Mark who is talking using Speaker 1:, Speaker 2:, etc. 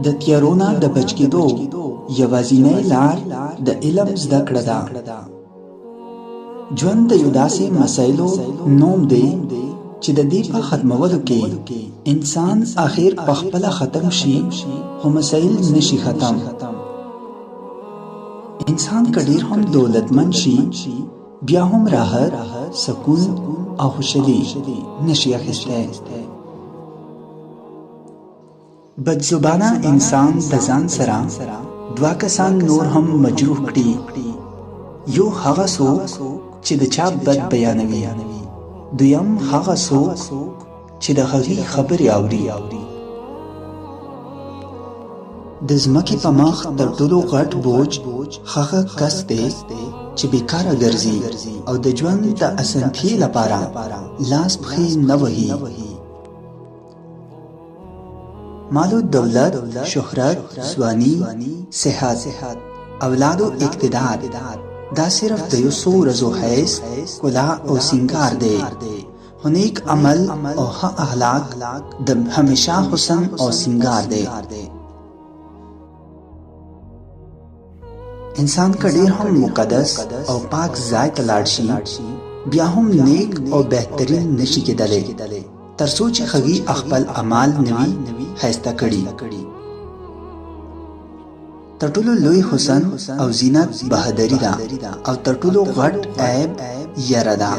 Speaker 1: د تیارونه د بچ کېدو یوازینۍ لار د علم زده کړه ده. ژوند د یو داسې مسایلو نوم دی چې د دې په ختمولو کې انسان اخر په خپله ختم شي، خو مسایل نشي ختم. انسان که ډېر هم دولتمند شي، بیا هم راحت، سکون او خوشحالي نشي اخیستی. بدزبانه انسان د ځان سره دوه کسان نور هم مجروح کړي. یو هغه څوک چې د چا بد بیانوي، دویم هغه څوک چې د هغې خبرې اوري. د ځمکې په مخ تر ټولو غټ بوج هغه کس دی چې بیکاره ګرځي او د ژوند د اسانتۍ لپاره لاس پښې نه وهي. مال و دولت، شهرت، ځواني، صحت، اولاد و اقتدار دا صرف د یو څو ورځو حیث، ښکلا او سینګار دی، خو نیک عمل او ښه اخلاق د همیشه حسن او سینګار دی. انسان که ډېر هم مقدس او پاک ځای ته لاړ شي، بیا هم نیک او بهترین نشي کېدلی، تر څو چې هغې خپل اعمال نه وي ښایسته کړي. تر ټولو لوی حسن او زینت بهادري ده، او تر ټولو غټ عیب یره ده.